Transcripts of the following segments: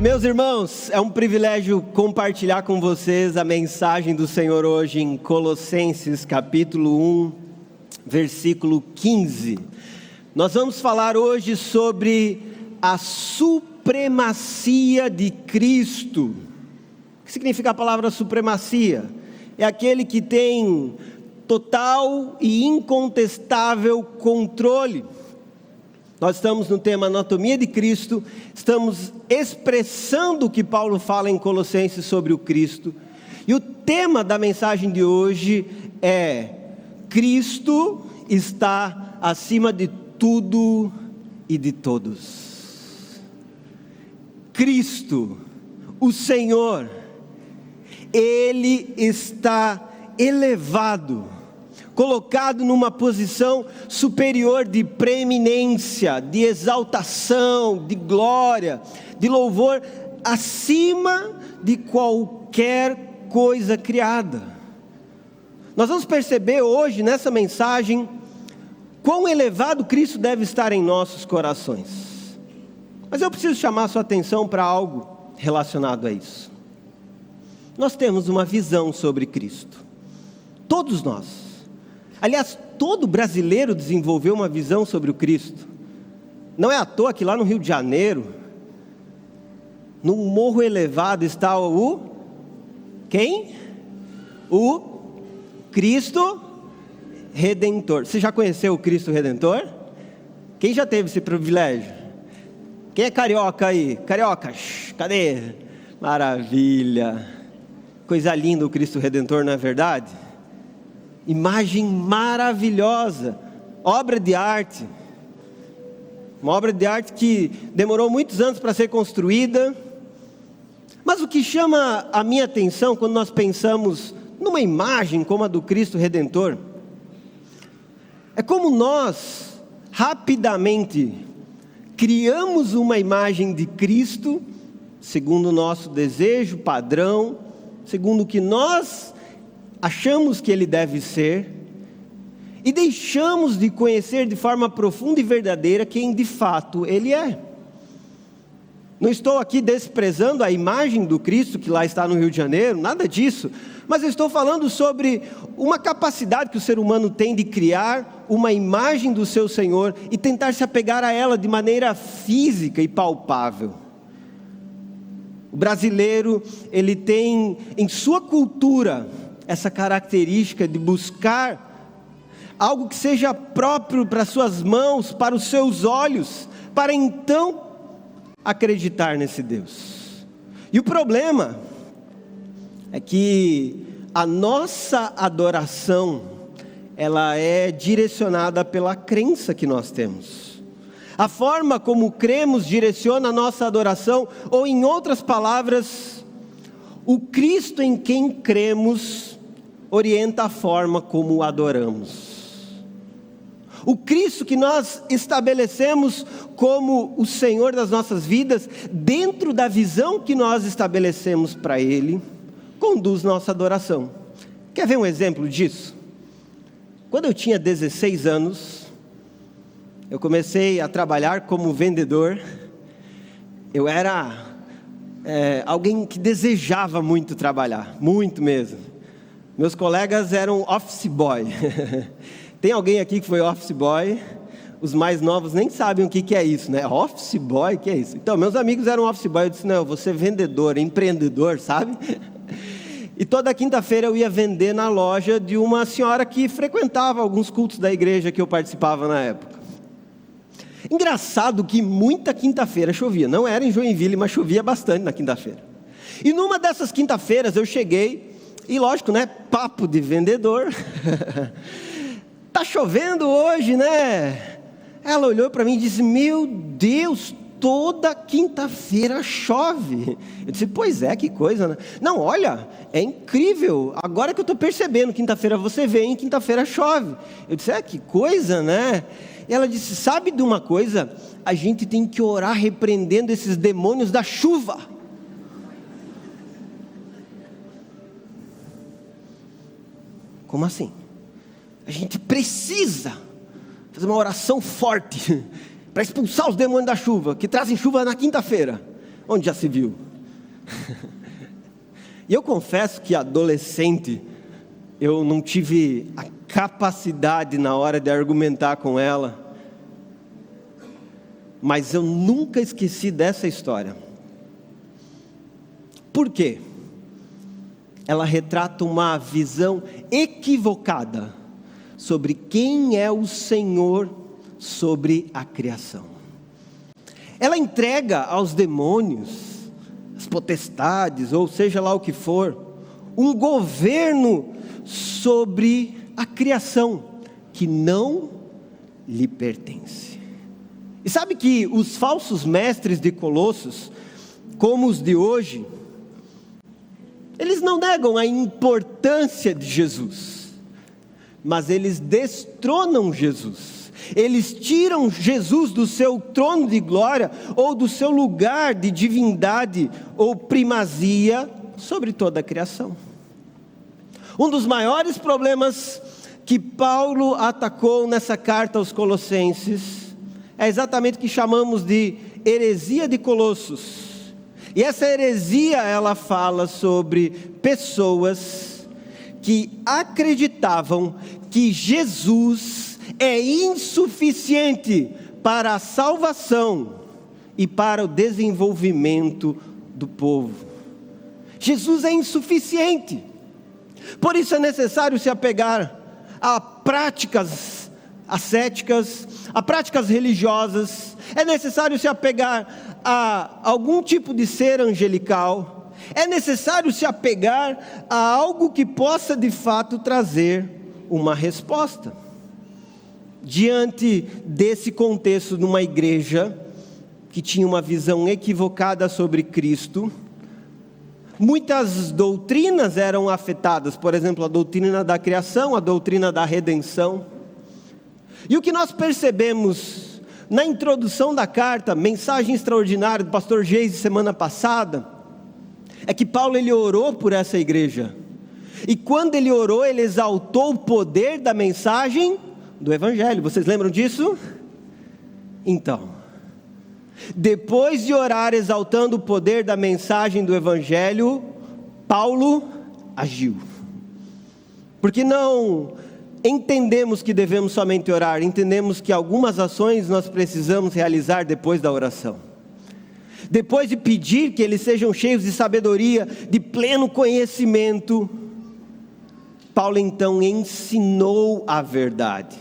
Meus irmãos, é um privilégio compartilhar com vocês a mensagem do Senhor hoje em Colossenses capítulo 1, versículo 15. Nós vamos falar hoje sobre a supremacia de Cristo. O que significa a palavra supremacia? É aquele que tem total e incontestável controle. Nós estamos no tema Anatomia de Cristo, estamos expressando o que Paulo fala em Colossenses sobre o Cristo. E o tema da mensagem de hoje é: Cristo está acima de tudo e de todos. Cristo, o Senhor, Ele está elevado, colocado numa posição superior de preeminência, de exaltação, de glória, de louvor, acima de qualquer coisa criada. Nós vamos perceber hoje nessa mensagem quão elevado Cristo deve estar em nossos corações. Mas eu preciso chamar a sua atenção para algo relacionado a isso. Nós temos uma visão sobre Cristo, todos nós. Aliás, todo brasileiro desenvolveu uma visão sobre o Cristo. Não é à toa que lá no Rio de Janeiro, num morro elevado está quem? O Cristo Redentor. Você já conheceu o Cristo Redentor? Quem já teve esse privilégio? Quem é carioca aí? Cariocas, cadê? Maravilha! Coisa linda o Cristo Redentor, não é verdade? Imagem maravilhosa, obra de arte, uma obra de arte que demorou muitos anos para ser construída. Mas o que chama a minha atenção quando nós pensamos numa imagem como a do Cristo Redentor, é como nós rapidamente criamos uma imagem de Cristo, segundo o nosso desejo, padrão, segundo o que nós achamos que Ele deve ser, e deixamos de conhecer de forma profunda e verdadeira quem de fato Ele é. Não estou aqui desprezando a imagem do Cristo que lá está no Rio de Janeiro, nada disso, mas eu estou falando sobre uma capacidade que o ser humano tem de criar uma imagem do seu Senhor e tentar se apegar a ela de maneira física e palpável. O brasileiro, ele tem em sua cultura essa característica de buscar algo que seja próprio para suas mãos, para os seus olhos, para então acreditar nesse Deus. E o problema é que a nossa adoração, ela é direcionada pela crença que nós temos. A forma como cremos direciona a nossa adoração, ou em outras palavras, o Cristo em quem cremos orienta a forma como o adoramos. O Cristo que nós estabelecemos como o Senhor das nossas vidas, dentro da visão que nós estabelecemos para Ele, conduz nossa adoração. Quer ver um exemplo disso? Quando eu tinha 16 anos, eu comecei a trabalhar como vendedor. Eu era alguém que desejava muito trabalhar, muito mesmo. Meus colegas eram office boy. Tem alguém aqui que foi office boy? Os mais novos nem sabem o que é isso, né? Office boy, o que é isso? Então, meus amigos eram office boy. Eu disse: não, eu vou ser vendedor, empreendedor, sabe? E toda quinta-feira eu ia vender na loja de uma senhora que frequentava alguns cultos da igreja que eu participava na época. Engraçado que muita quinta-feira chovia. Não era em Joinville, mas chovia bastante na quinta-feira. E numa dessas quinta-feiras eu cheguei, e lógico, né? Papo de vendedor. Tá chovendo hoje, né? Ela olhou para mim e disse: meu Deus, toda quinta-feira chove. Eu disse: pois é, que coisa, né? Não, olha, é incrível. Agora que eu estou percebendo, quinta-feira você vem, quinta-feira chove. Eu disse: que coisa, né? E ela disse: sabe de uma coisa? A gente tem que orar repreendendo esses demônios da chuva. Como assim? A gente precisa fazer uma oração forte para expulsar os demônios da chuva, que trazem chuva na quinta-feira. Onde já se viu? E eu confesso que adolescente, eu não tive a capacidade na hora de argumentar com ela, mas eu nunca esqueci dessa história. Por quê? Ela retrata uma visão equivocada sobre quem é o Senhor sobre a criação. Ela entrega aos demônios, as potestades, ou seja lá o que for, um governo sobre a criação que não lhe pertence. E sabe que os falsos mestres de Colossos, como os de hoje, eles não negam a importância de Jesus, mas eles destronam Jesus. Eles tiram Jesus do seu trono de glória, ou do seu lugar de divindade, ou primazia, sobre toda a criação. Um dos maiores problemas que Paulo atacou nessa carta aos Colossenses, é exatamente o que chamamos de heresia de Colossos. E essa heresia, ela fala sobre pessoas que acreditavam que Jesus é insuficiente para a salvação e para o desenvolvimento do povo. Jesus é insuficiente. Por isso é necessário se apegar a práticas ascéticas, a práticas religiosas. É necessário se apegar a algum tipo de ser angelical. É necessário se apegar a algo que possa de fato trazer uma resposta. Diante desse contexto, numa igreja que tinha uma visão equivocada sobre Cristo, muitas doutrinas eram afetadas, por exemplo, a doutrina da criação, a doutrina da redenção. E o que nós percebemos na introdução da carta, mensagem extraordinária do pastor Geise semana passada, é que Paulo ele orou por essa igreja. E quando ele orou, ele exaltou o poder da mensagem do Evangelho. Vocês lembram disso? Então, depois de orar exaltando o poder da mensagem do Evangelho, Paulo agiu. Porque não entendemos que devemos somente orar, entendemos que algumas ações nós precisamos realizar depois da oração. Depois de pedir que eles sejam cheios de sabedoria, de pleno conhecimento, Paulo então ensinou a verdade.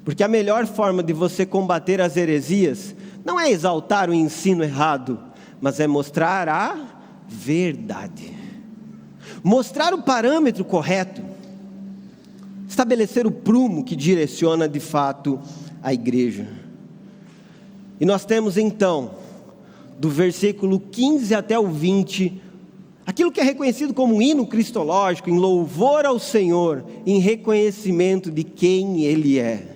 Porque a melhor forma de você combater as heresias não é exaltar o ensino errado, mas é mostrar a verdade. Mostrar o parâmetro correto. Estabelecer o prumo que direciona de fato a igreja. E nós temos então, do versículo 15 até o 20, aquilo que é reconhecido como um hino cristológico, em louvor ao Senhor, em reconhecimento de quem Ele é.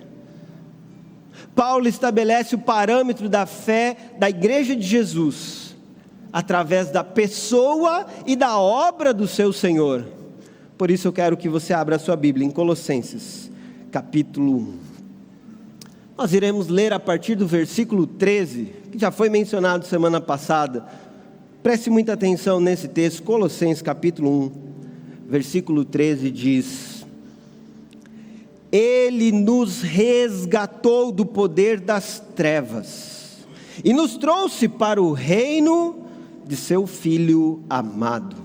Paulo estabelece o parâmetro da fé da igreja de Jesus, através da pessoa e da obra do seu Senhor. Por isso eu quero que você abra a sua Bíblia em Colossenses, capítulo 1. Nós iremos ler a partir do versículo 13, que já foi mencionado semana passada. Preste muita atenção nesse texto. Colossenses capítulo 1, versículo 13 diz: Ele nos resgatou do poder das trevas e nos trouxe para o reino de seu Filho amado,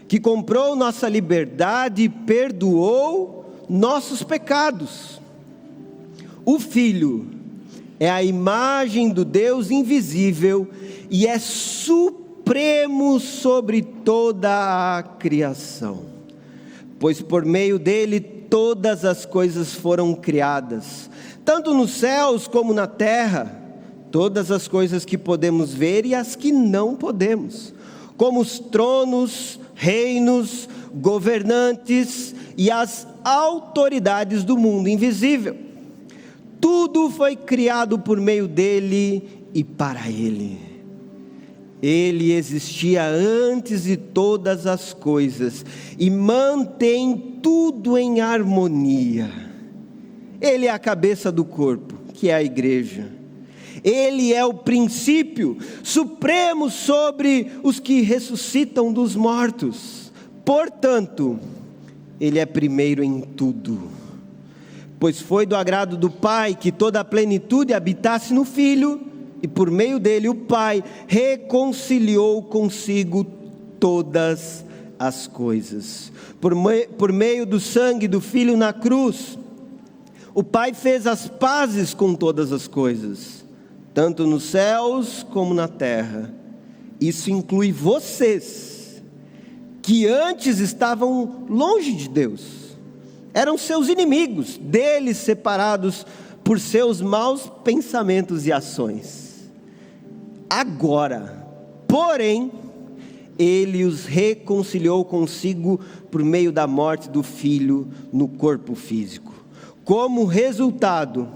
que comprou nossa liberdade e perdoou nossos pecados. O Filho é a imagem do Deus invisível e é supremo sobre toda a criação, pois por meio dele todas as coisas foram criadas, tanto nos céus como na terra, todas as coisas que podemos ver e as que não podemos, como os tronos, reinos, governantes e as autoridades do mundo invisível. Tudo foi criado por meio dele e para ele. Ele existia antes de todas as coisas e mantém tudo em harmonia. Ele é a cabeça do corpo, que é a igreja. Ele é o princípio supremo sobre os que ressuscitam dos mortos. Portanto, Ele é primeiro em tudo. Pois foi do agrado do Pai que toda a plenitude habitasse no Filho, e por meio dele o Pai reconciliou consigo todas as coisas. Por meio do sangue do Filho na cruz, o Pai fez as pazes com todas as coisas, tanto nos céus como na terra. Isso inclui vocês, que antes estavam longe de Deus, eram seus inimigos, deles separados por seus maus pensamentos e ações. Agora, porém, Ele os reconciliou consigo por meio da morte do Filho no corpo físico. Como resultado,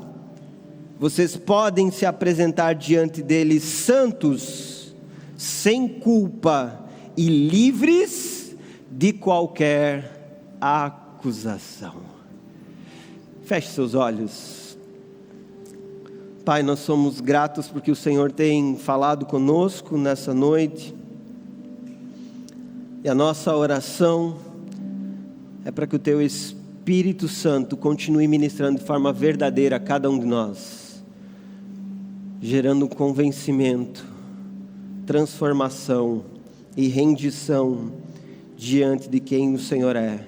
vocês podem se apresentar diante dele santos, sem culpa e livres de qualquer acusação. Feche seus olhos. Pai, nós somos gratos porque o Senhor tem falado conosco nessa noite. E a nossa oração é para que o Teu Espírito Santo continue ministrando de forma verdadeira a cada um de nós, gerando convencimento, transformação e rendição diante de quem o Senhor é.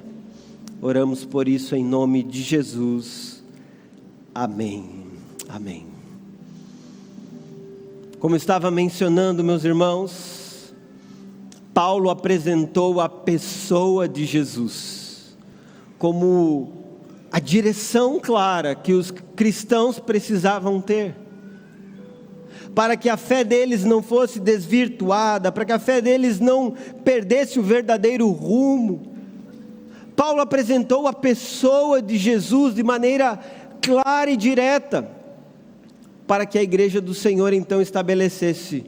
Oramos por isso em nome de Jesus. Amém. Amém. Como eu estava mencionando, meus irmãos, Paulo apresentou a pessoa de Jesus como a direção clara que os cristãos precisavam ter, para que a fé deles não fosse desvirtuada, para que a fé deles não perdesse o verdadeiro rumo. Paulo apresentou a pessoa de Jesus de maneira clara e direta, para que a igreja do Senhor então estabelecesse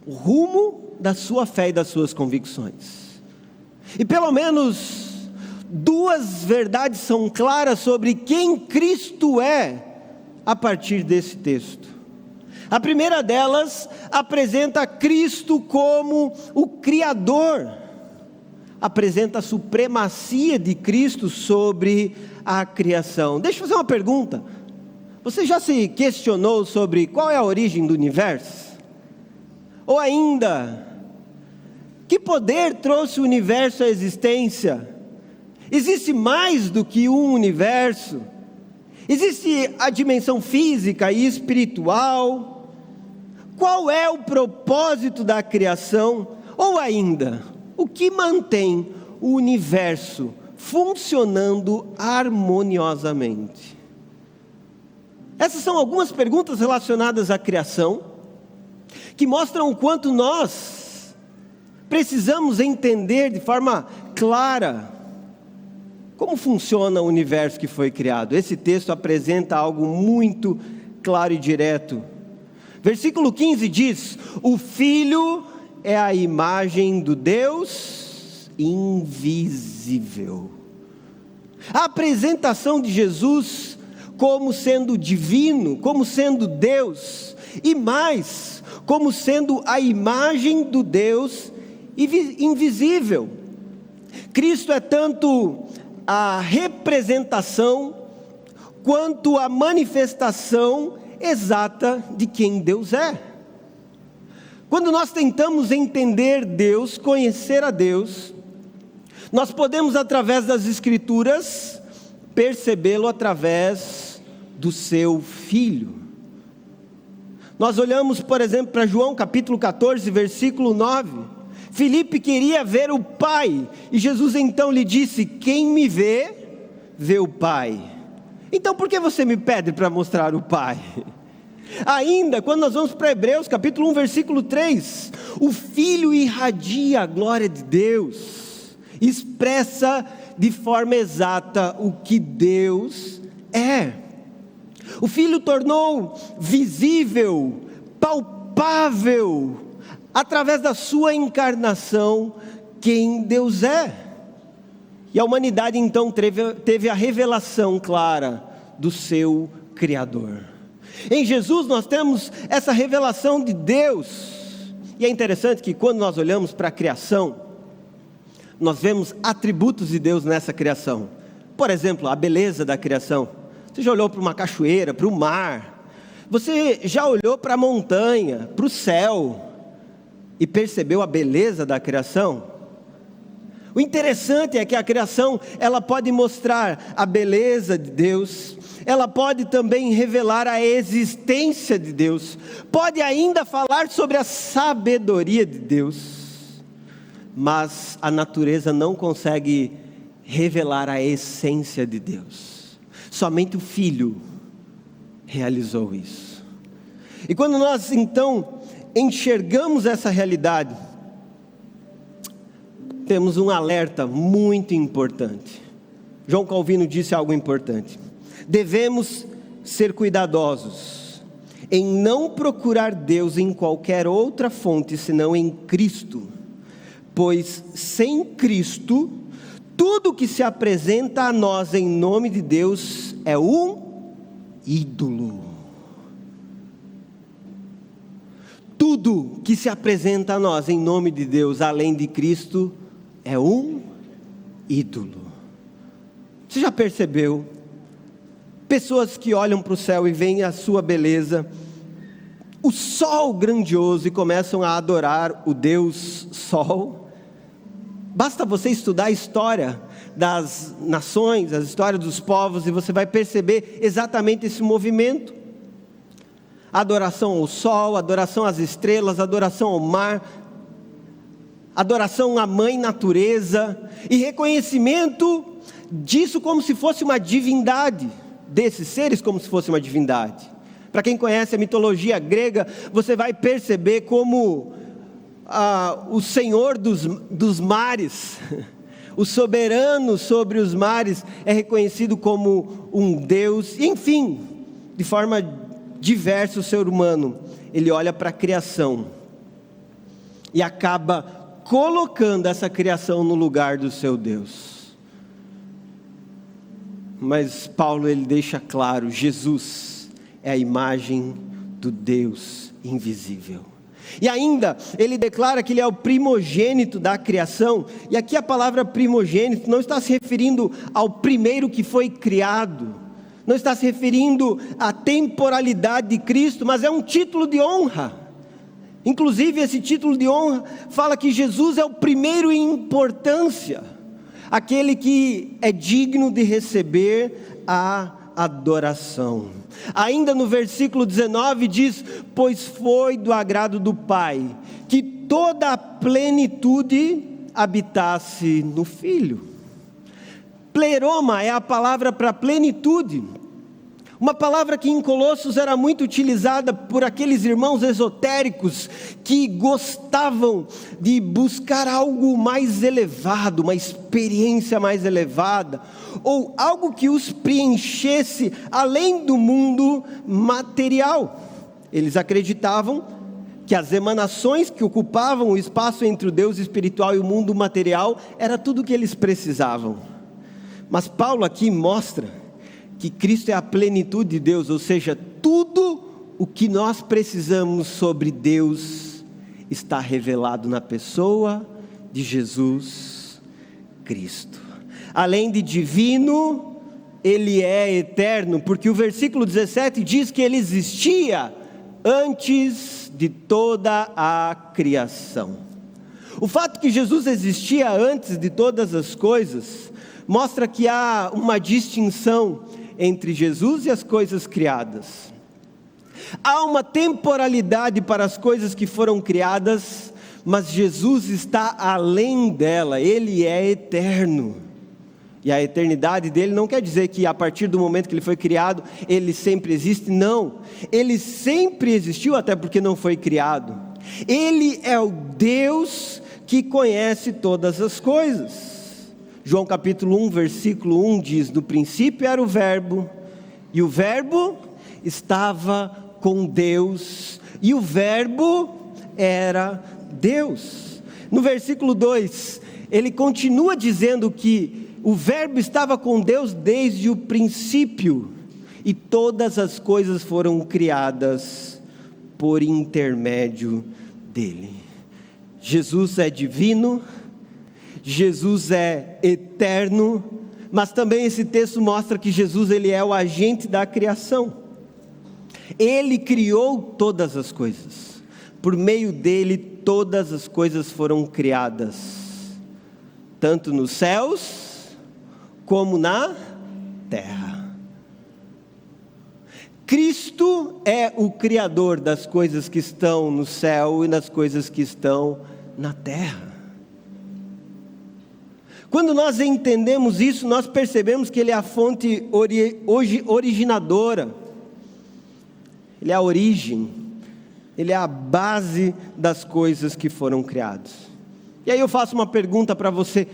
o rumo da sua fé e das suas convicções. E pelo menos duas verdades são claras sobre quem Cristo é a partir desse texto. A primeira delas apresenta Cristo como o Criador, apresenta a supremacia de Cristo sobre a criação. Deixa eu fazer uma pergunta. Você já se questionou sobre qual é a origem do universo? Ou ainda, que poder trouxe o universo à existência? Existe mais do que um universo? Existe a dimensão física e espiritual? Qual é o propósito da criação? Ou ainda, o que mantém o universo funcionando harmoniosamente? Essas são algumas perguntas relacionadas à criação, que mostram o quanto nós precisamos entender de forma clara como funciona o universo que foi criado. Esse texto apresenta algo muito claro e direto. Versículo 15 diz: o Filho é a imagem do Deus invisível. A apresentação de Jesus como sendo divino, como sendo Deus, e mais, como sendo a imagem do Deus invisível. Cristo é tanto a representação quanto a manifestação exata de quem Deus é. Quando nós tentamos entender Deus, conhecer a Deus, nós podemos, através das Escrituras, percebê-lo através do seu Filho. Nós olhamos, por exemplo, para João capítulo 14, versículo 9. Filipe queria ver o Pai, e Jesus então lhe disse: quem me vê, vê o Pai. Então por que você me pede para mostrar o Pai? Ainda, quando nós vamos para Hebreus capítulo 1, versículo 3, o Filho irradia a glória de Deus, expressa de forma exata o que Deus é. O Filho tornou visível, palpável, através da sua encarnação, quem Deus é. E a humanidade então teve a revelação clara do seu Criador. Em Jesus nós temos essa revelação de Deus. E é interessante que quando nós olhamos para a criação, nós vemos atributos de Deus nessa criação. Por exemplo, a beleza da criação. Você já olhou para uma cachoeira, para o mar? Você já olhou para a montanha, para o céu e percebeu a beleza da criação? O interessante é que a criação, ela pode mostrar a beleza de Deus, ela pode também revelar a existência de Deus, pode ainda falar sobre a sabedoria de Deus, mas a natureza não consegue revelar a essência de Deus. Somente o Filho realizou isso. E quando nós então enxergamos essa realidade, temos um alerta muito importante. João Calvino disse algo importante: devemos ser cuidadosos em não procurar Deus em qualquer outra fonte senão em Cristo, pois sem Cristo, tudo que se apresenta a nós em nome de Deus é um ídolo. Tudo que se apresenta a nós em nome de Deus, além de Cristo, é um ídolo. Você já percebeu? Pessoas que olham para o céu e veem a sua beleza, o sol grandioso, e começam a adorar o Deus Sol. Basta você estudar a história das nações, a história dos povos, e você vai perceber exatamente esse movimento. Adoração ao sol, adoração às estrelas, adoração ao mar, adoração à mãe natureza, e reconhecimento disso como se fosse uma divindade, desses seres como se fosse uma divindade. Para quem conhece a mitologia grega, você vai perceber como o Senhor dos mares, o soberano sobre os mares, é reconhecido como um Deus. Enfim, de forma diversa, o ser humano, ele olha para a criação e acaba colocando essa criação no lugar do seu Deus. Mas Paulo, ele deixa claro: Jesus é a imagem do Deus invisível. E ainda, ele declara que ele é o primogênito da criação. E aqui a palavra primogênito não está se referindo ao primeiro que foi criado, não está se referindo à temporalidade de Cristo, mas é um título de honra. Inclusive esse título de honra fala que Jesus é o primeiro em importância, aquele que é digno de receber a adoração. Ainda no versículo 19 diz: pois foi do agrado do Pai que toda a plenitude habitasse no Filho. Pleroma é a palavra para plenitude, uma palavra que em Colossos era muito utilizada por aqueles irmãos esotéricos que gostavam de buscar algo mais elevado, uma experiência mais elevada, ou algo que os preenchesse além do mundo material. Eles acreditavam que as emanações que ocupavam o espaço entre o Deus espiritual e o mundo material era tudo o que eles precisavam. Mas Paulo aqui mostra que Cristo é a plenitude de Deus, ou seja, tudo o que nós precisamos sobre Deus está revelado na pessoa de Jesus Cristo. Além de divino, Ele é eterno, porque o versículo 17 diz que Ele existia antes de toda a criação. O fato que Jesus existia antes de todas as coisas mostra que há uma distinção entre Jesus e as coisas criadas. Há uma temporalidade para as coisas que foram criadas, mas Jesus está além dela. Ele é eterno, e a eternidade dele não quer dizer que a partir do momento que ele foi criado, ele sempre existe. Não, ele sempre existiu, até porque não foi criado. Ele é o Deus que conhece todas as coisas. João capítulo 1, versículo 1 diz: no princípio era o verbo, e o verbo estava com Deus, e o verbo era Deus. No versículo 2, ele continua dizendo que o verbo estava com Deus desde o princípio, e todas as coisas foram criadas por intermédio dele. Jesus é divino, Jesus é eterno, mas também esse texto mostra que Jesus ele é o agente da criação. Ele criou todas as coisas, por meio dele todas as coisas foram criadas, tanto nos céus como na terra. Cristo é o Criador das coisas que estão no céu e das coisas que estão na terra. Quando nós entendemos isso, nós percebemos que Ele é a fonte originadora, Ele é a origem, Ele é a base das coisas que foram criadas. E aí eu faço uma pergunta para você: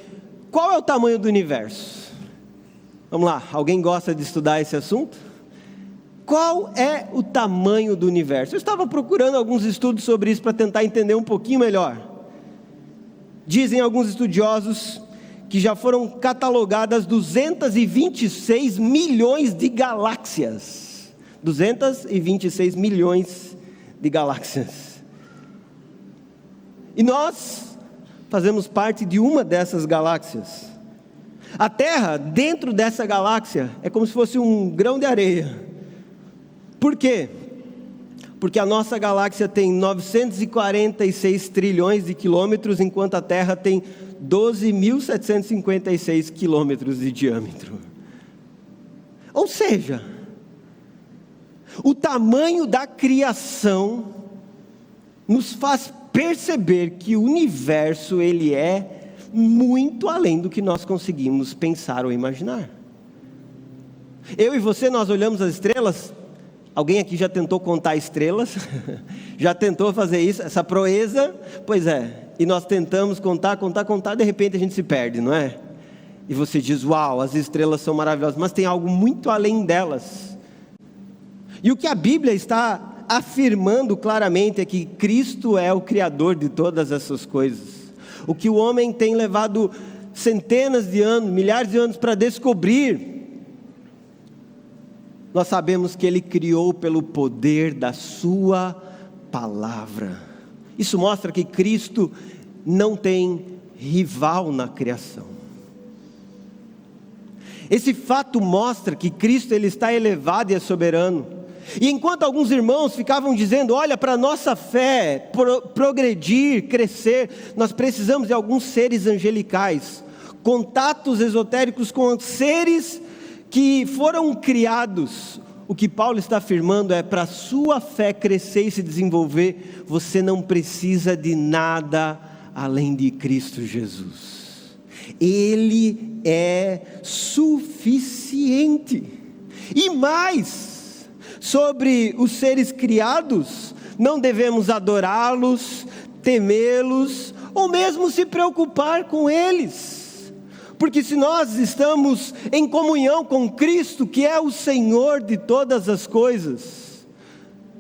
qual é o tamanho do universo? Vamos lá, alguém gosta de estudar esse assunto? Qual é o tamanho do universo? Eu estava procurando alguns estudos sobre isso para tentar entender um pouquinho melhor. Dizem alguns estudiosos que já foram catalogadas 226 milhões de galáxias. 226 milhões de galáxias. E nós fazemos parte de uma dessas galáxias. A Terra, dentro dessa galáxia, é como se fosse um grão de areia. Por quê? Porque a nossa galáxia tem 946 trilhões de quilômetros, enquanto a Terra tem 12.756 quilômetros de diâmetro. Ou seja, o tamanho da criação nos faz perceber que o universo ele é muito além do que nós conseguimos pensar ou imaginar. Eu e você, nós olhamos as estrelas. Alguém aqui já tentou contar estrelas? Já tentou fazer isso, essa proeza? Pois é, e nós tentamos contar, de repente a gente se perde, não é? E você diz, uau, as estrelas são maravilhosas, mas tem algo muito além delas. E o que a Bíblia está afirmando claramente é que Cristo é o Criador de todas essas coisas. O que o homem tem levado centenas de anos, milhares de anos para descobrir, nós sabemos que Ele criou pelo poder da sua palavra. Isso mostra que Cristo não tem rival na criação. Esse fato mostra que Cristo ele está elevado e é soberano. E enquanto alguns irmãos ficavam dizendo, olha, para a nossa fé progredir, crescer, nós precisamos de alguns seres angelicais, contatos esotéricos com seres que foram criados. O que Paulo está afirmando é, para a sua fé crescer e se desenvolver, você não precisa de nada além de Cristo Jesus. Ele é suficiente. E mais, sobre os seres criados, não devemos adorá-los, temê-los, ou mesmo se preocupar com eles. Porque se nós estamos em comunhão com Cristo, que é o Senhor de todas as coisas,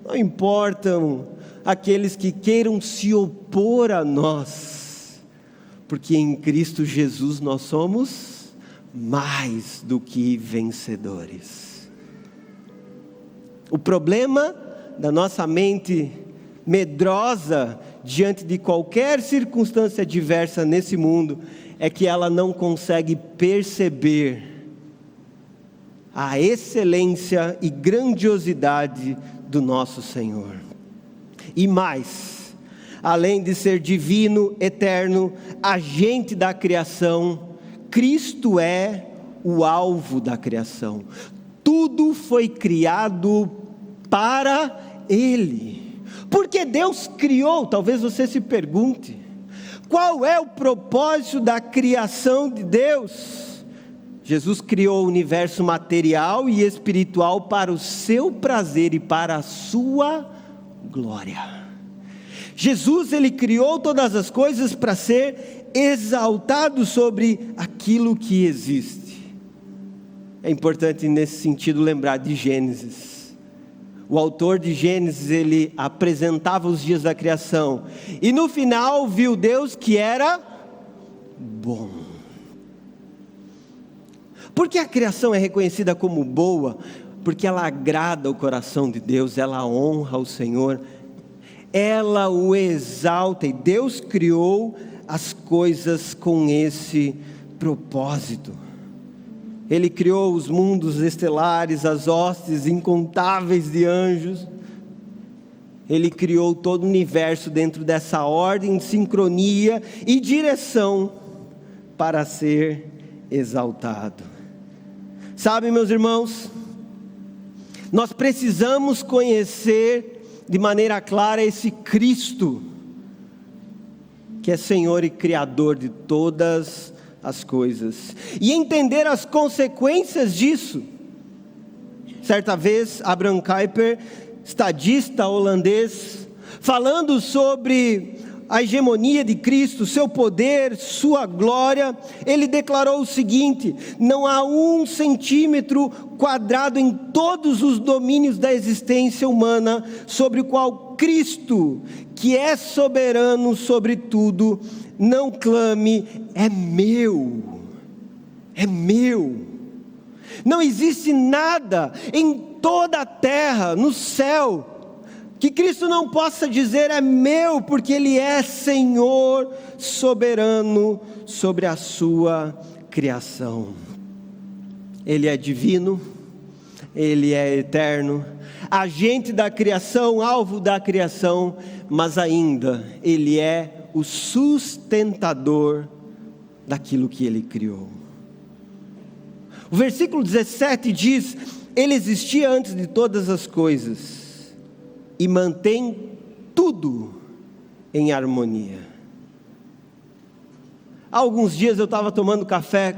não importam aqueles que queiram se opor a nós, porque em Cristo Jesus nós somos mais do que vencedores. O problema da nossa mente medrosa diante de qualquer circunstância adversa nesse mundo é que ela não consegue perceber a excelência e grandiosidade do nosso Senhor. E mais, além de ser divino, eterno, agente da criação, Cristo é o alvo da criação. Tudo foi criado para Ele. Porque Deus criou, talvez você se pergunte, qual é o propósito da criação de Deus? Jesus criou o universo material e espiritual para o seu prazer e para a sua glória. Jesus, ele criou todas as coisas para ser exaltado sobre aquilo que existe. É importante nesse sentido lembrar de Gênesis. O autor de Gênesis, ele apresentava os dias da criação. E no final viu Deus que era bom. Por que a criação é reconhecida como boa? porque ela agrada o coração de Deus, ela honra o Senhor, ela o exalta, e Deus criou as coisas com esse propósito. Ele criou os mundos estelares, as hostes incontáveis de anjos. Ele criou todo o universo dentro dessa ordem, sincronia e direção para ser exaltado. Sabe, meus irmãos, nós precisamos conhecer de maneira clara esse Cristo, que é Senhor e Criador de todas as coisas, e entender as consequências disso. Certa vez, Abraham Kuyper, estadista holandês, falando sobre a hegemonia de Cristo, seu poder, sua glória, ele declarou o seguinte: não há 1 centímetro quadrado em todos os domínios da existência humana sobre o qual Cristo, que é soberano sobre tudo, não clame, é meu, é meu. Não existe nada em toda a terra, no céu, que Cristo não possa dizer é meu, porque Ele é Senhor soberano sobre a sua criação. Ele é divino, Ele é eterno, agente da criação, alvo da criação, mas ainda Ele é o sustentador daquilo que Ele criou. O versículo 17 diz: Ele existia antes de todas as coisas e mantém tudo em harmonia. Há alguns dias eu estava tomando café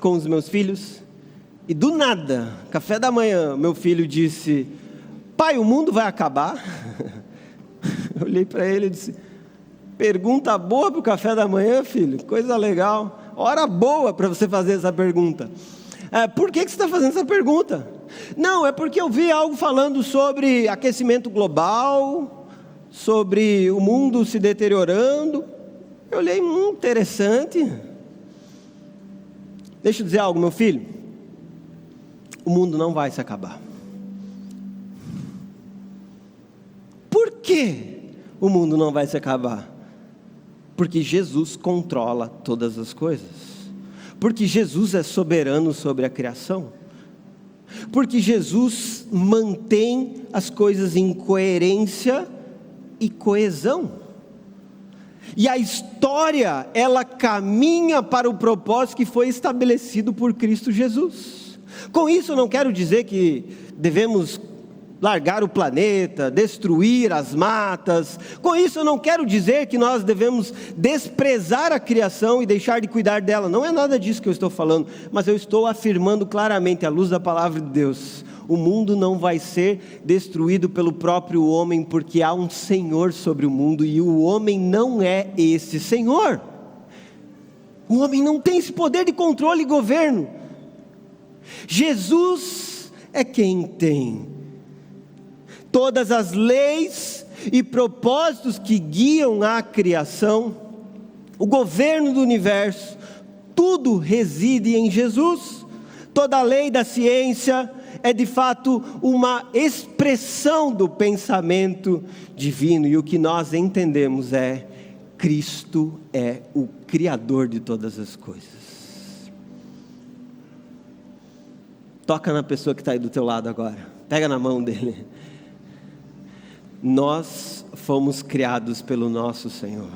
com os meus filhos, e do nada, café da manhã, meu filho disse: pai, o mundo vai acabar? Eu olhei para ele e disse: pergunta boa para o café da manhã, filho, coisa legal, hora boa para você fazer essa pergunta. Por que você está fazendo essa pergunta? Não, é porque eu vi algo falando sobre aquecimento global, sobre o mundo se deteriorando. Eu olhei, interessante. Deixa eu dizer algo, meu filho, o mundo não vai se acabar. Por que o mundo não vai se acabar? Porque Jesus controla todas as coisas. Porque Jesus é soberano sobre a criação. Porque Jesus mantém as coisas em coerência e coesão. E a história, ela caminha para o propósito que foi estabelecido por Cristo Jesus. Com isso eu não quero dizer que devemos largar o planeta, destruir as matas. Com isso eu não quero dizer que nós devemos desprezar a criação e deixar de cuidar dela. Não é nada disso que eu estou falando, mas eu estou afirmando claramente, à luz da palavra de Deus: o mundo não vai ser destruído pelo próprio homem, porque há um Senhor sobre o mundo, e o homem não é esse Senhor. O homem não tem esse poder de controle e governo. Jesus é quem tem. Todas as leis e propósitos que guiam a criação, o governo do universo, tudo reside em Jesus. Toda a lei da ciência é de fato uma expressão do pensamento divino, e o que nós entendemos é: Cristo é o Criador de todas as coisas. Toca na pessoa que está aí do teu lado agora, pega na mão dele. Nós fomos criados pelo nosso Senhor.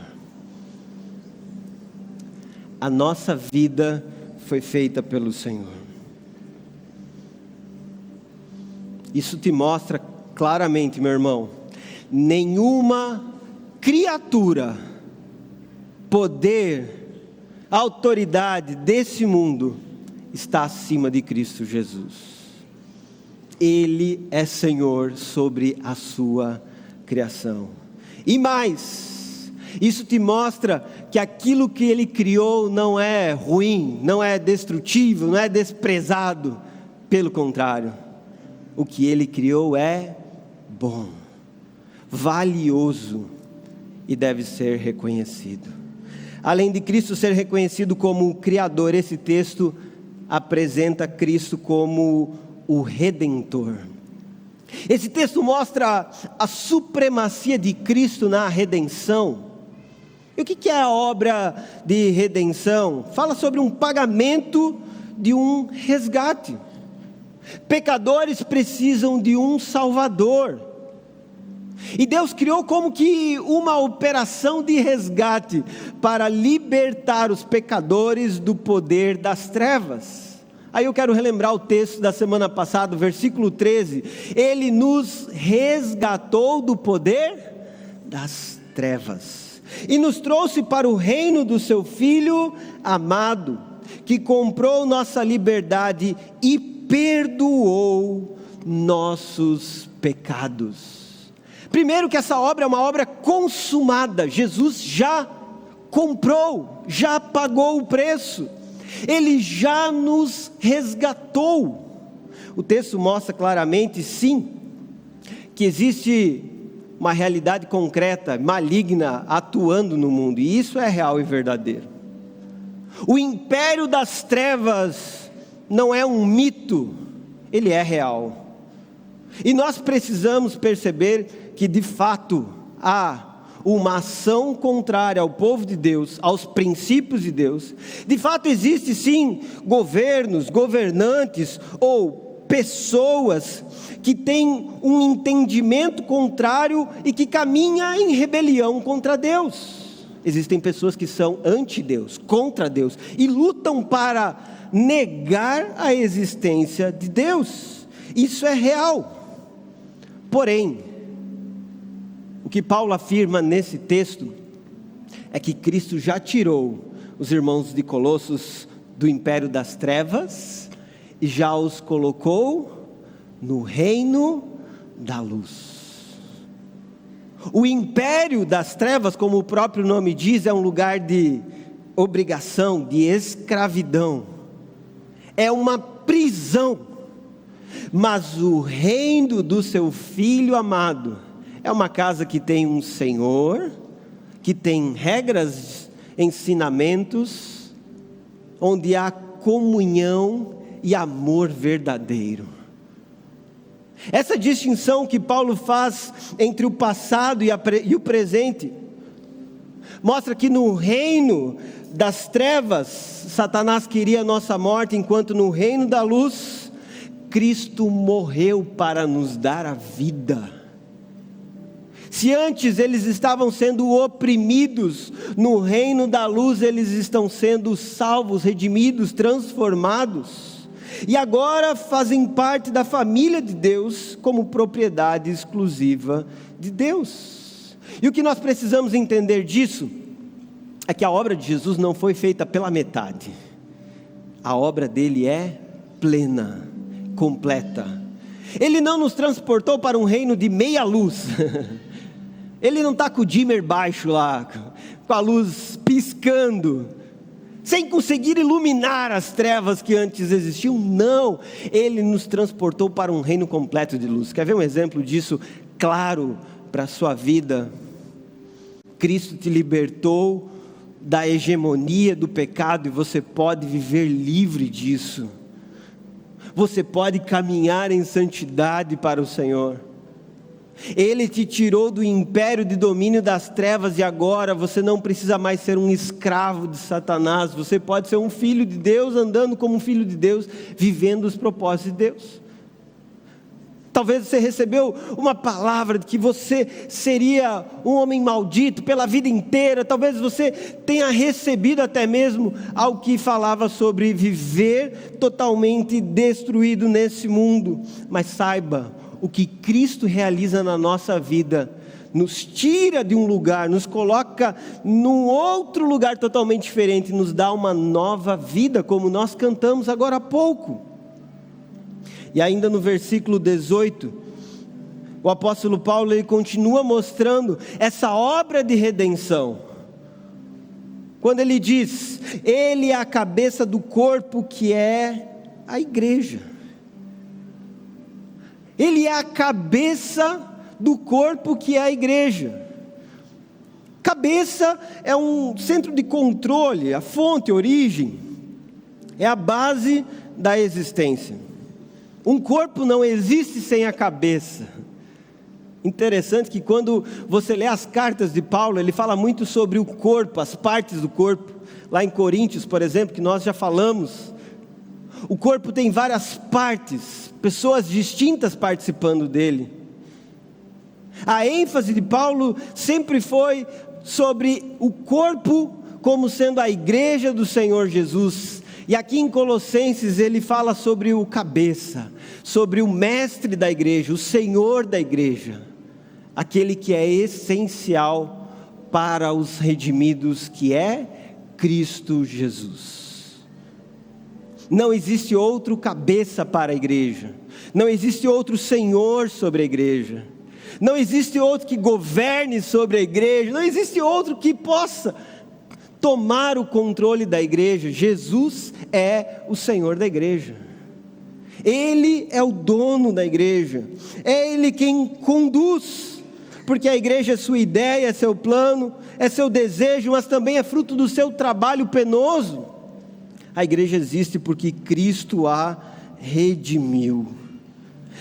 A nossa vida foi feita pelo Senhor. Isso te mostra claramente, meu irmão: nenhuma criatura, poder, autoridade desse mundo está acima de Cristo Jesus. Ele é Senhor sobre a sua criação. E mais, isso te mostra que aquilo que Ele criou não é ruim, não é destrutivo, não é desprezado. Pelo contrário, o que Ele criou é bom, valioso e deve ser reconhecido. Além de Cristo ser reconhecido como o Criador, esse texto apresenta Cristo como o Redentor. Esse texto mostra a supremacia de Cristo na redenção. E o que é a obra de redenção? Fala sobre um pagamento de um resgate. Pecadores precisam de um Salvador. E Deus criou como que uma operação de resgate para libertar os pecadores do poder das trevas. Aí eu quero relembrar o texto da semana passada, versículo 13. Ele nos resgatou do poder das trevas e nos trouxe para o reino do seu Filho amado, que comprou nossa liberdade e perdoou nossos pecados. Primeiro, que essa obra é uma obra consumada. Jesus já comprou, já pagou o preço. Ele já nos resgatou. O texto mostra claramente, sim, que existe uma realidade concreta, maligna, atuando no mundo. E isso é real e verdadeiro. O império das trevas não é um mito, ele é real. E nós precisamos perceber que de fato há uma ação contrária ao povo de Deus, aos princípios de Deus. De fato existe sim governos, governantes ou pessoas que têm um entendimento contrário e que caminham em rebelião contra Deus. Existem pessoas que são anti-Deus, contra Deus, e lutam para negar a existência de Deus. Isso é real. Porém, o que Paulo afirma nesse texto é que Cristo já tirou os irmãos de Colossos do império das trevas e já os colocou no reino da luz. O império das trevas, como o próprio nome diz, é um lugar de obrigação, de escravidão. É uma prisão. Mas o reino do seu Filho amado é uma casa que tem um Senhor, que tem regras, ensinamentos, onde há comunhão e amor verdadeiro. Essa distinção que Paulo faz entre o passado e o presente, mostra que no reino das trevas, Satanás queria a nossa morte, enquanto no reino da luz, Cristo morreu para nos dar a vida. Se antes eles estavam sendo oprimidos, no reino da luz eles estão sendo salvos, redimidos, transformados. E agora fazem parte da família de Deus como propriedade exclusiva de Deus. E o que nós precisamos entender disso é que a obra de Jesus não foi feita pela metade. A obra dele é plena, completa. Ele não nos transportou para um reino de meia luz. Ele não está com o dimmer baixo lá, com a luz piscando, sem conseguir iluminar as trevas que antes existiam. Não, Ele nos transportou para um reino completo de luz. Quer ver um exemplo disso claro para a sua vida? Cristo te libertou da hegemonia do pecado e você pode viver livre disso. Você pode caminhar em santidade para o Senhor. Ele te tirou do império de domínio das trevas e agora você não precisa mais ser um escravo de Satanás. Você pode ser um filho de Deus, andando como um filho de Deus, vivendo os propósitos de Deus. Talvez você recebeu uma palavra de que você seria um homem maldito pela vida inteira. Talvez você tenha recebido até mesmo algo que falava sobre viver totalmente destruído nesse mundo. Mas saiba, o que Cristo realiza na nossa vida nos tira de um lugar, nos coloca num outro lugar totalmente diferente, nos dá uma nova vida, como nós cantamos agora há pouco. E ainda no versículo 18, o apóstolo Paulo ele continua mostrando essa obra de redenção. Quando ele diz, ele é a cabeça do corpo que é a igreja. Ele é a cabeça do corpo que é a igreja. Cabeça é um centro de controle, a fonte, a origem, é a base da existência. Um corpo não existe sem a cabeça. Interessante que quando você lê as cartas de Paulo, ele fala muito sobre o corpo, as partes do corpo. Lá em Coríntios, por exemplo, que nós já falamos, o corpo tem várias partes, pessoas distintas participando dele. A ênfase de Paulo sempre foi sobre o corpo como sendo a igreja do Senhor Jesus. E aqui em Colossenses ele fala sobre o cabeça, sobre o mestre da igreja, o Senhor da igreja, aquele que é essencial para os redimidos, que é Cristo Jesus. Não existe outro cabeça para a igreja, não existe outro Senhor sobre a igreja, não existe outro que governe sobre a igreja, não existe outro que possa tomar o controle da igreja. Jesus é o Senhor da igreja, Ele é o dono da igreja, é Ele quem conduz, porque a igreja é sua ideia, é seu plano, é seu desejo, mas também é fruto do seu trabalho penoso. A igreja existe porque Cristo a redimiu.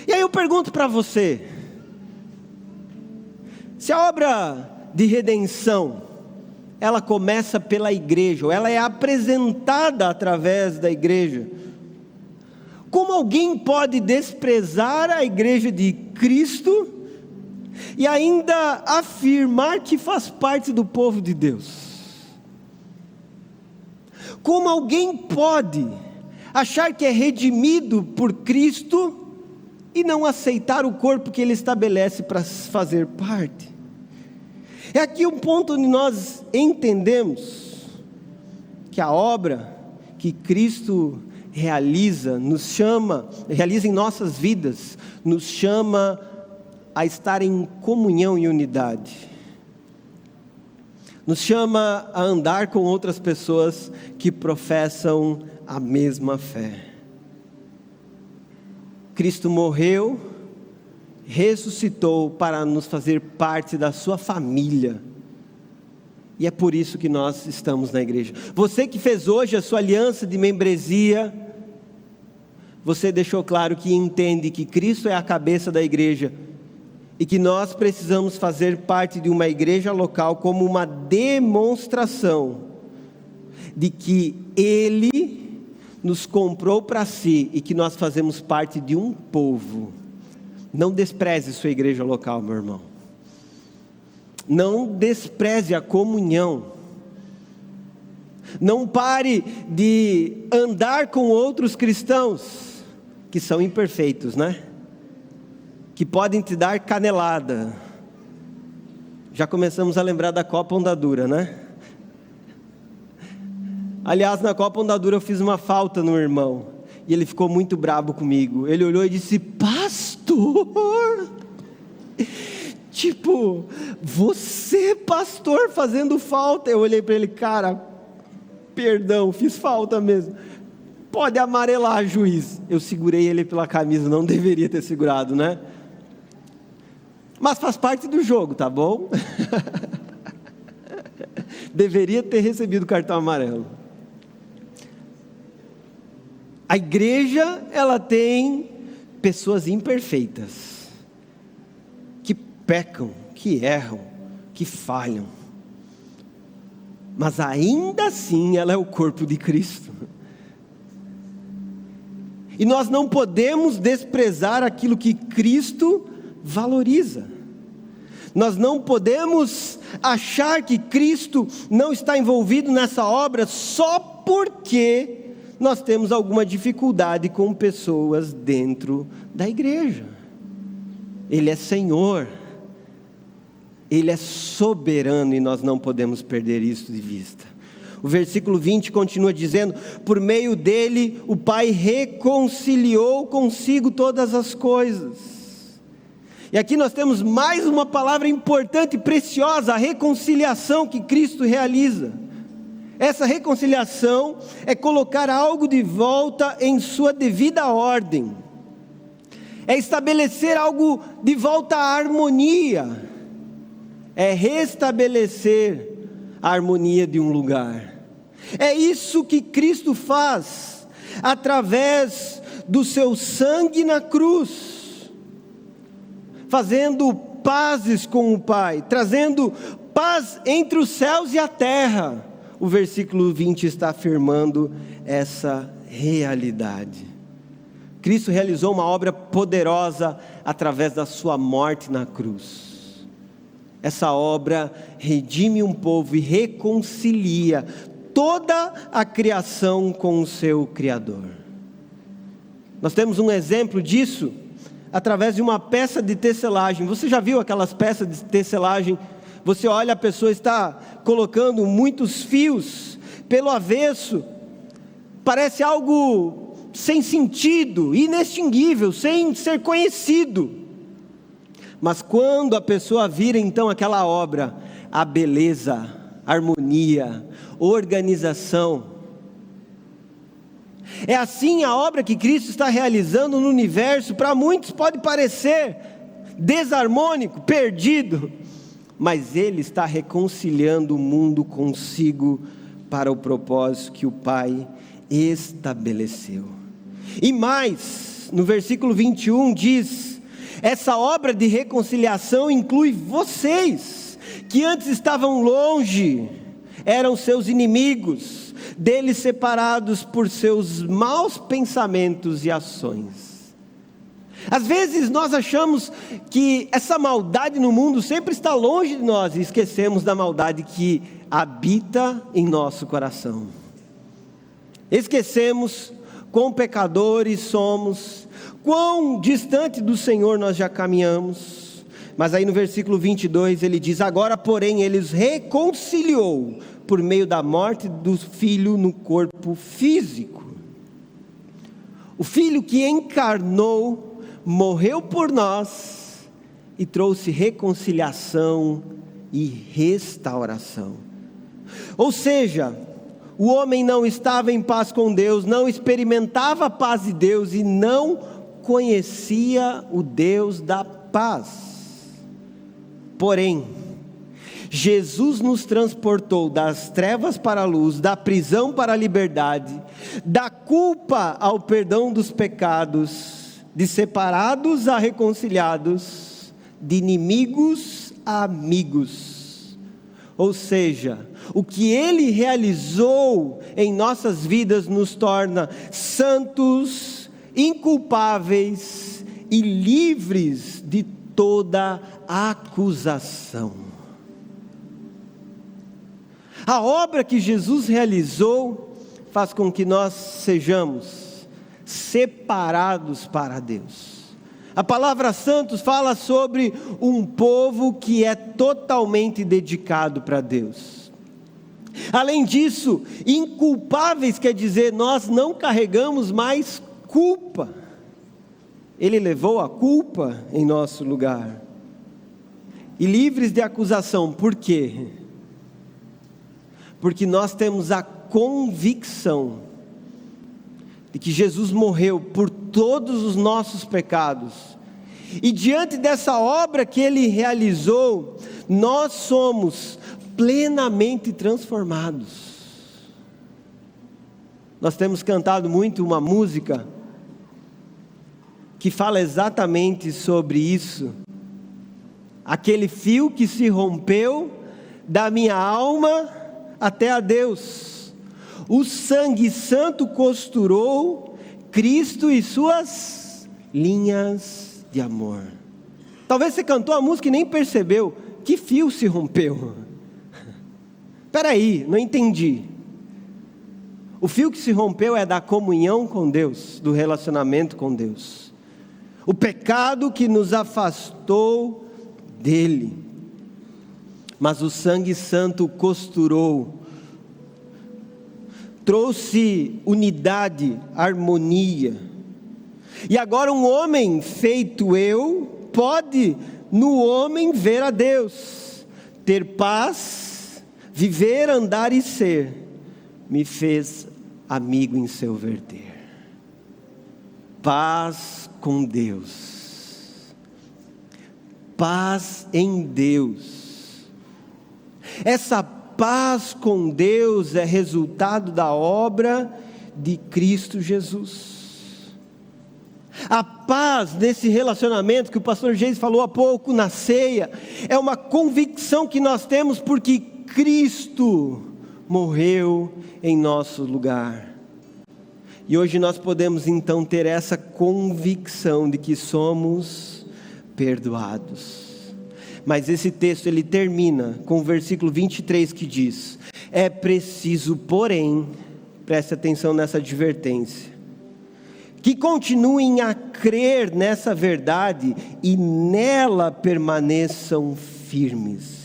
E aí eu pergunto para você, se a obra de redenção, ela começa pela igreja, ou ela é apresentada através da igreja, como alguém pode desprezar a igreja de Cristo e ainda afirmar que faz parte do povo de Deus? Como alguém pode achar que é redimido por Cristo e não aceitar o corpo que Ele estabelece para fazer parte? É aqui um ponto onde nós entendemos que a obra que Cristo realiza em nossas vidas, nos chama a estar em comunhão e unidade, nos chama a andar com outras pessoas que professam a mesma fé. Cristo morreu, ressuscitou para nos fazer parte da sua família, e é por isso que nós estamos na igreja. Você que fez hoje a sua aliança de membresia, você deixou claro que entende que Cristo é a cabeça da igreja, e que nós precisamos fazer parte de uma igreja local como uma demonstração de que Ele nos comprou para si, e que nós fazemos parte de um povo. Não despreze sua igreja local, meu irmão. Não despreze a comunhão. Não pare de andar com outros cristãos que são imperfeitos, né? Que podem te dar canelada. Já começamos a lembrar da Copa Ondadura, né? Aliás, na Copa Ondadura eu fiz uma falta no irmão, e ele ficou muito bravo comigo. Ele olhou e disse: pastor, tipo, você pastor fazendo falta. Eu olhei para ele: cara, perdão, fiz falta mesmo, pode amarelar, juiz. Eu segurei ele pela camisa, não deveria ter segurado, né? Mas faz parte do jogo, tá bom? Deveria ter recebido o cartão amarelo. A igreja, ela tem pessoas imperfeitas, que pecam, que erram, que falham, mas ainda assim ela é o corpo de Cristo. E nós não podemos desprezar aquilo que Cristo valoriza. Nós não podemos achar que Cristo não está envolvido nessa obra só porque nós temos alguma dificuldade com pessoas dentro da igreja. Ele é Senhor, Ele é soberano, e nós não podemos perder isso de vista. O versículo 20 continua dizendo: por meio dele o Pai reconciliou consigo todas as coisas. E aqui nós temos mais uma palavra importante e preciosa: a reconciliação que Cristo realiza. Essa reconciliação é colocar algo de volta em sua devida ordem, é estabelecer algo de volta à harmonia, é restabelecer a harmonia de um lugar. É isso que Cristo faz através do seu sangue na cruz, fazendo pazes com o Pai, trazendo paz entre os céus e a terra. O versículo 20 está afirmando essa realidade. Cristo realizou uma obra poderosa através da sua morte na cruz. Essa obra redime um povo e reconcilia toda a criação com o seu Criador. Nós temos um exemplo disso através de uma peça de tecelagem. Você já viu aquelas peças de tecelagem? Você olha, a pessoa está colocando muitos fios pelo avesso, parece algo sem sentido, inextinguível, sem ser conhecido. Mas quando a pessoa vira então aquela obra, a beleza, a harmonia, organização. É assim a obra que Cristo está realizando no universo. Para muitos pode parecer desarmônico, perdido, mas Ele está reconciliando o mundo consigo para o propósito que o Pai estabeleceu. E mais, no versículo 21 diz: essa obra de reconciliação inclui vocês, que antes estavam longe, eram seus inimigos, deles separados por seus maus pensamentos e ações. Às vezes nós achamos que essa maldade no mundo sempre está longe de nós e esquecemos da maldade que habita em nosso coração. Esquecemos quão pecadores somos, quão distante do Senhor nós já caminhamos. Mas aí no versículo 22 ele diz: agora porém ele os reconciliou por meio da morte do Filho no corpo físico. O Filho que encarnou, morreu por nós e trouxe reconciliação e restauração. Ou seja, o homem não estava em paz com Deus, não experimentava a paz de Deus e não conhecia o Deus da paz. Porém, Jesus nos transportou das trevas para a luz, da prisão para a liberdade, da culpa ao perdão dos pecados, de separados a reconciliados, de inimigos a amigos. Ou seja, o que Ele realizou em nossas vidas nos torna santos, inculpáveis e livres de toda acusação. A obra que Jesus realizou faz com que nós sejamos separados para Deus. A palavra santos fala sobre um povo que é totalmente dedicado para Deus. Além disso, inculpáveis quer dizer nós não carregamos mais culpa. Ele levou a culpa em nosso lugar. E livres de acusação. Por quê? Porque nós temos a convicção de que Jesus morreu por todos os nossos pecados, e diante dessa obra que Ele realizou, nós somos plenamente transformados. Nós temos cantado muito uma música que fala exatamente sobre isso. Aquele fio que se rompeu da minha alma até a Deus. O sangue santo costurou Cristo e suas linhas de amor. Talvez você cantou a música e nem percebeu. Que fio se rompeu? Espera aí, não entendi. O fio que se rompeu é da comunhão com Deus, do relacionamento com Deus. O pecado que nos afastou dele. Mas o sangue santo costurou, trouxe unidade, harmonia. E agora um homem feito eu, pode no homem ver a Deus, ter paz, viver, andar e ser. Me fez amigo em seu verter. Paz com Deus. Paz em Deus. Essa paz com Deus é resultado da obra de Cristo Jesus. paz nesse relacionamento que o pastor Geis falou há pouco na ceia, é uma convicção que nós temos porque Cristo morreu em nosso lugar. E hoje nós podemos então ter essa convicção de que somos perdoados. Mas esse texto ele termina com o versículo 23 que diz: é preciso, porém, preste atenção nessa advertência, que continuem a crer nessa verdade e nela permaneçam firmes.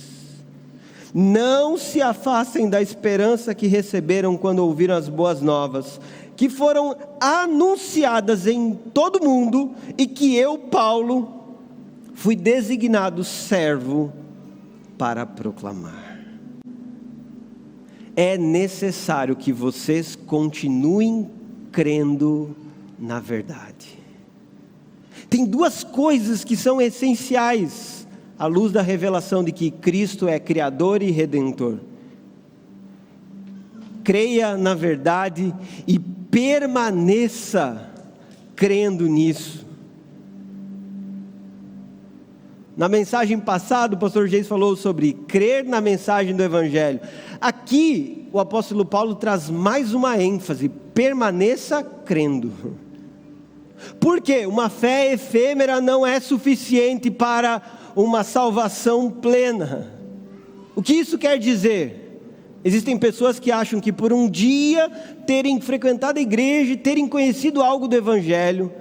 Não se afastem da esperança que receberam quando ouviram as boas novas, que foram anunciadas em todo mundo e que eu, Paulo, fui designado servo para proclamar. É necessário que vocês continuem crendo na verdade. Tem duas coisas que são essenciais à luz da revelação de que Cristo é Criador e Redentor. Creia na verdade e permaneça crendo nisso. Na mensagem passada, o pastor Geis falou sobre crer na mensagem do Evangelho. Aqui, o apóstolo Paulo traz mais uma ênfase: permaneça crendo. Por quê? Uma fé efêmera não é suficiente para uma salvação plena. O que isso quer dizer? Existem pessoas que acham que por um dia terem frequentado a igreja e terem conhecido algo do Evangelho,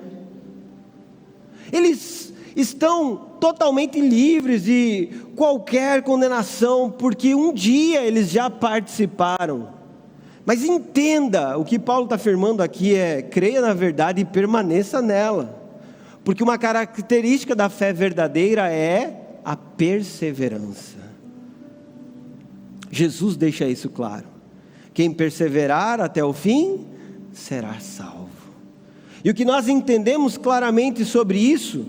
eles estão totalmente livres de qualquer condenação, porque um dia eles já participaram. Mas entenda, o que Paulo está afirmando aqui é: creia na verdade e permaneça nela, porque uma característica da fé verdadeira é a perseverança. Jesus deixa isso claro: quem perseverar até o fim, será salvo. E o que nós entendemos claramente sobre isso,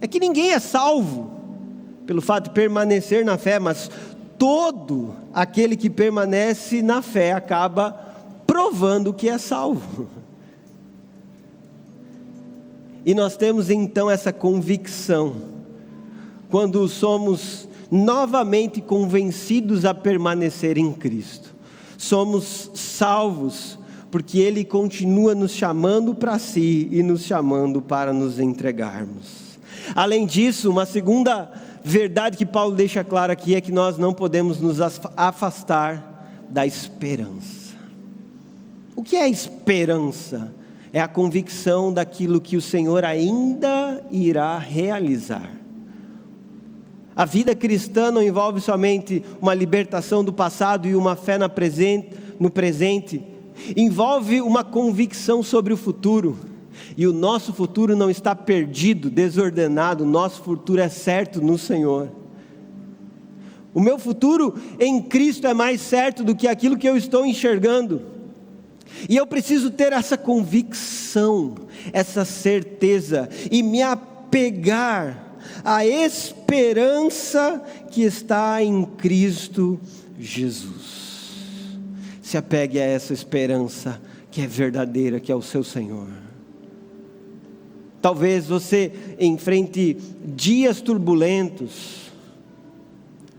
é que ninguém é salvo pelo fato de permanecer na fé, mas todo aquele que permanece na fé acaba provando que é salvo. E nós temos então essa convicção, quando somos novamente convencidos a permanecer em Cristo. Somos salvos, porque Ele continua nos chamando para si e nos chamando para nos entregarmos. Além disso, uma segunda verdade que Paulo deixa clara aqui é que nós não podemos nos afastar da esperança. O que é esperança? É a convicção daquilo que o Senhor ainda irá realizar. A vida cristã não envolve somente uma libertação do passado e uma fé no presente. Envolve uma convicção sobre o futuro. E o nosso futuro não está perdido, desordenado. O nosso futuro é certo no Senhor. O meu futuro em Cristo é mais certo do que aquilo que eu estou enxergando. E eu preciso ter essa convicção, essa certeza, e me apegar à esperança que está em Cristo Jesus. Se apegue a essa esperança que é verdadeira, que é o seu Senhor. Talvez você enfrente dias turbulentos,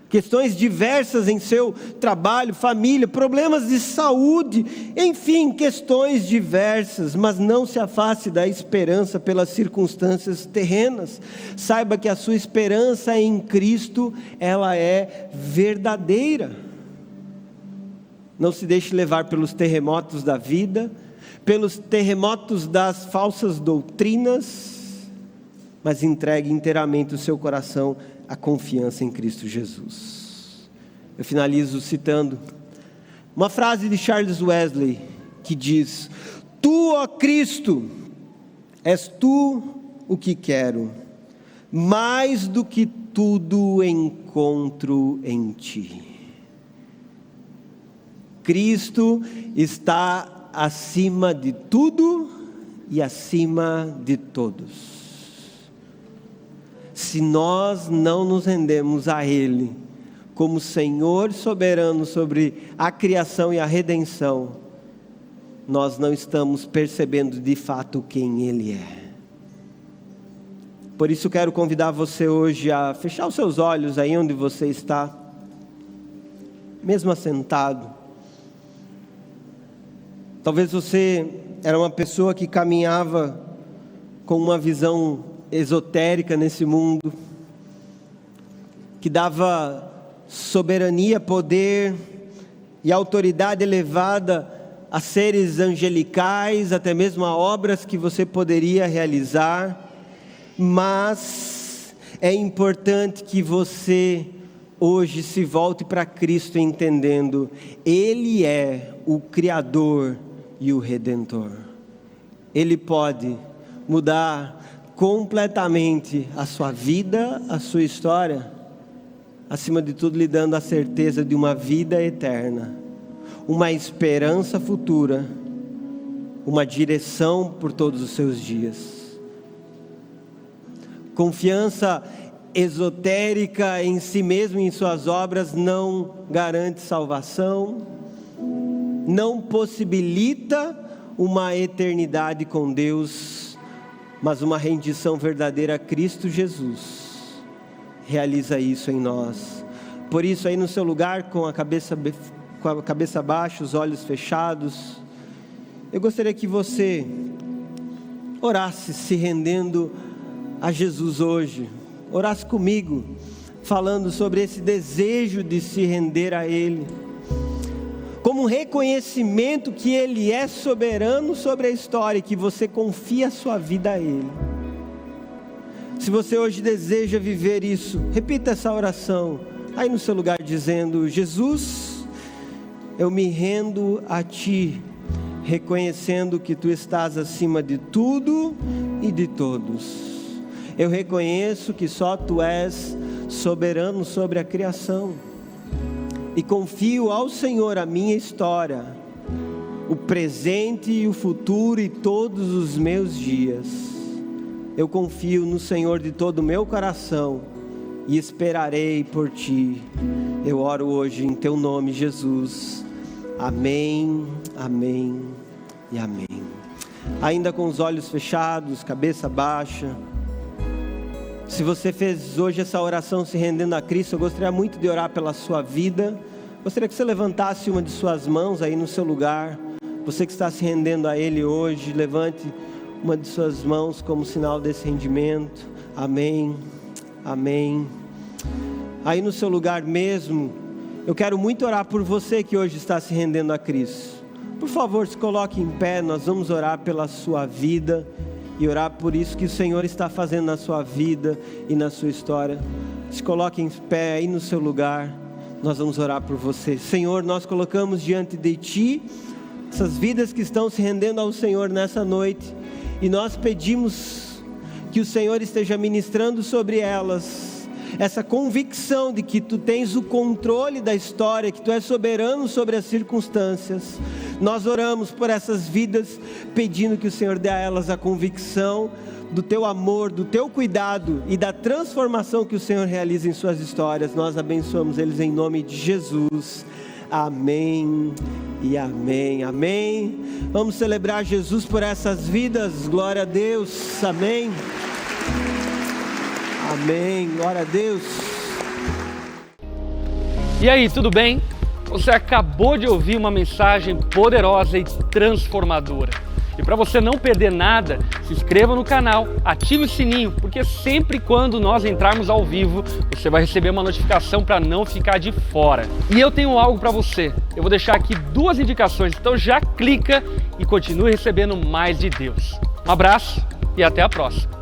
questões diversas em seu trabalho, família, problemas de saúde, enfim, questões diversas, mas não se afaste da esperança pelas circunstâncias terrenas. Saiba que a sua esperança em Cristo, ela é verdadeira. Não se deixe levar pelos terremotos da vida, pelos terremotos das falsas doutrinas, mas entregue inteiramente o seu coração à confiança em Cristo Jesus. Eu finalizo citando uma frase de Charles Wesley, que diz: Tu, ó Cristo, és tu o que quero, mais do que tudo encontro em ti. Cristo está acima de tudo e acima de todos. Se nós não nos rendemos a Ele como Senhor soberano sobre a criação e a redenção, nós não estamos percebendo de fato quem Ele é. Por isso quero convidar você hoje a fechar os seus olhos aí onde você está, mesmo assentado. Talvez você era uma pessoa que caminhava com uma visão esotérica nesse mundo, que dava soberania, poder e autoridade elevada a seres angelicais, até mesmo a obras que você poderia realizar. Mas é importante que você hoje se volte para Cristo entendendo: Ele é o Criador e o Redentor. Ele pode mudar completamente a sua vida, a sua história, acima de tudo lhe dando a certeza de uma vida eterna, uma esperança futura, uma direção por todos os seus dias. Confiança esotérica em si mesmo e em suas obras não garante salvação, não possibilita uma eternidade com Deus, mas uma rendição verdadeira a Cristo Jesus realiza isso em nós. Por isso, aí no seu lugar, com a cabeça baixa, os olhos fechados, eu gostaria que você orasse se rendendo a Jesus hoje, orasse comigo, falando sobre esse desejo de se render a Ele, como um reconhecimento que Ele é soberano sobre a história e que você confia a sua vida a Ele. Se você hoje deseja viver isso, repita essa oração, aí no seu lugar dizendo: Jesus, eu me rendo a Ti, reconhecendo que Tu estás acima de tudo e de todos. Eu reconheço que só Tu és soberano sobre a criação e confio ao Senhor a minha história, o presente e o futuro e todos os meus dias. Eu confio no Senhor de todo o meu coração e esperarei por Ti. Eu oro hoje em Teu nome, Jesus. Amém, amém e amém. Ainda com os olhos fechados, cabeça baixa. Se você fez hoje essa oração se rendendo a Cristo, eu gostaria muito de orar pela sua vida. Gostaria que você levantasse uma de suas mãos aí no seu lugar. Você que está se rendendo a Ele hoje, levante uma de suas mãos como sinal desse rendimento. Amém, amém. Aí no seu lugar mesmo, eu quero muito orar por você que hoje está se rendendo a Cristo. Por favor, se coloque em pé, nós vamos orar pela sua vida e orar por isso que o Senhor está fazendo na sua vida e na sua história. Se coloque em pé aí no seu lugar, nós vamos orar por você. Senhor, nós colocamos diante de Ti essas vidas que estão se rendendo ao Senhor nessa noite, e nós pedimos que o Senhor esteja ministrando sobre elas essa convicção de que Tu tens o controle da história, que Tu és soberano sobre as circunstâncias. Nós oramos por essas vidas, pedindo que o Senhor dê a elas a convicção do Teu amor, do Teu cuidado e da transformação que o Senhor realiza em suas histórias. Nós abençoamos eles em nome de Jesus. Amém e amém, amém. Vamos celebrar Jesus por essas vidas. Glória a Deus, amém. Amém, glória a Deus. E aí, tudo bem? Você acabou de ouvir uma mensagem poderosa e transformadora. E para você não perder nada, se inscreva no canal, ative o sininho, porque sempre quando nós entrarmos ao vivo, você vai receber uma notificação para não ficar de fora. E eu tenho algo para você. Eu vou deixar aqui 2 indicações, então já clica e continue recebendo mais de Deus. Um abraço e até a próxima.